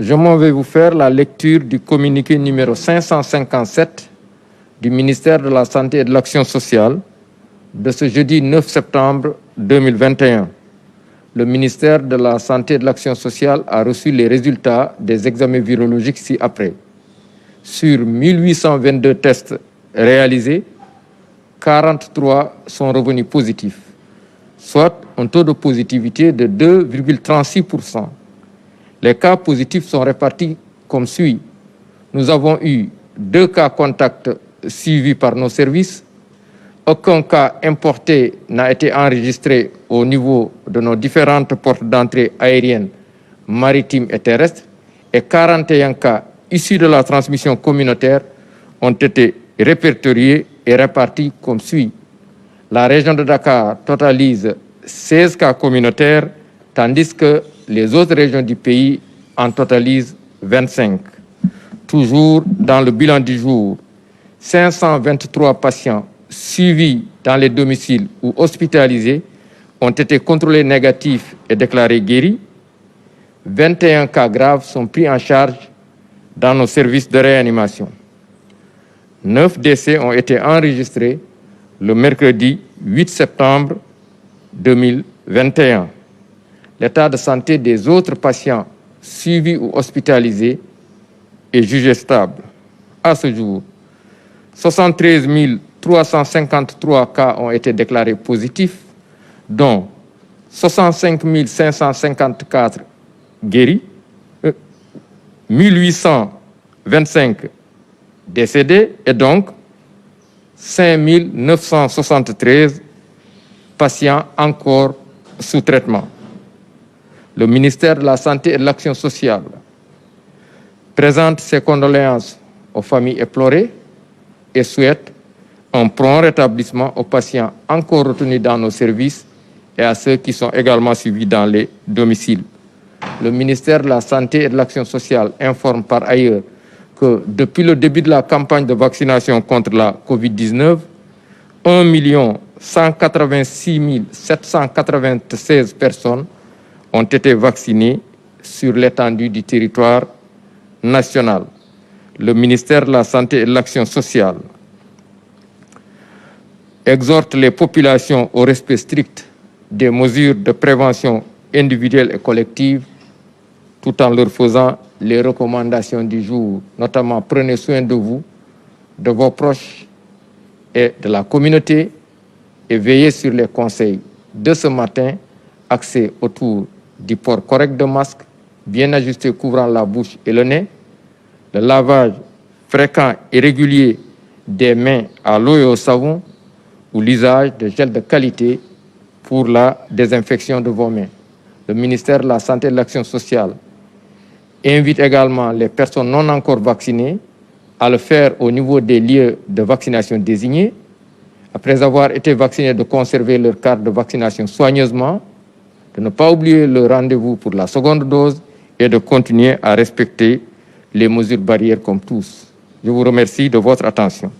je m'en vais vous faire la lecture du communiqué numéro 557 du ministère de la Santé et de l'Action sociale de ce jeudi 9 septembre 2021. Le ministère de la Santé et de l'Action sociale a reçu les résultats des examens virologiques ci-après. Sur 1822 tests réalisés, 43 sont revenus positifs, soit un taux de positivité de 2,36%. Les cas positifs sont répartis comme suit. Nous avons eu 2 cas contacts suivis par nos services. Aucun cas importé n'a été enregistré au niveau de nos différentes portes d'entrée aériennes, maritimes et terrestres. Et 41 cas issus de la transmission communautaire ont été répertoriés et répartis comme suit. La région de Dakar totalise 16 cas communautaires, tandis que les autres régions du pays en totalisent 25. Toujours dans le bilan du jour, 523 patients suivis dans les domiciles ou hospitalisés ont été contrôlés négatifs et déclarés guéris. 21 cas graves sont pris en charge dans nos services de réanimation. 9 décès ont été enregistrés le mercredi 8 septembre 2021. L'état de santé des autres patients suivis ou hospitalisés est jugé stable. À ce jour, 73 353 cas ont été déclarés positifs, dont 65 554 guéris, 1825 décédés et donc 5 973 patients encore sous traitement. Le ministère de la Santé et de l'Action sociale présente ses condoléances aux familles éplorées et souhaite un prompt rétablissement aux patients encore retenus dans nos services et à ceux qui sont également suivis dans les domiciles. Le ministère de la Santé et de l'Action sociale informe par ailleurs que depuis le début de la campagne de vaccination contre la COVID-19, 1 186 796 personnes ont été vaccinées sur l'étendue du territoire national. Le ministère de la Santé et de l'Action sociale exhorte les populations au respect strict des mesures de prévention individuelle et collective, tout en leur faisant les recommandations du jour. Notamment, prenez soin de vous, de vos proches et de la communauté et veillez sur les conseils de ce matin, axés autour du port correct de masque, bien ajusté couvrant la bouche et le nez, le lavage fréquent et régulier des mains à l'eau et au savon ou l'usage de gel de qualité pour la désinfection de vos mains. Le ministère de la Santé et de l'Action sociale invite également les personnes non encore vaccinées à le faire au niveau des lieux de vaccination désignés. Après avoir été vaccinés, de conserver leur carte de vaccination soigneusement, de ne pas oublier le rendez-vous pour la seconde dose et de continuer à respecter les mesures barrières comme tous. Je vous remercie de votre attention.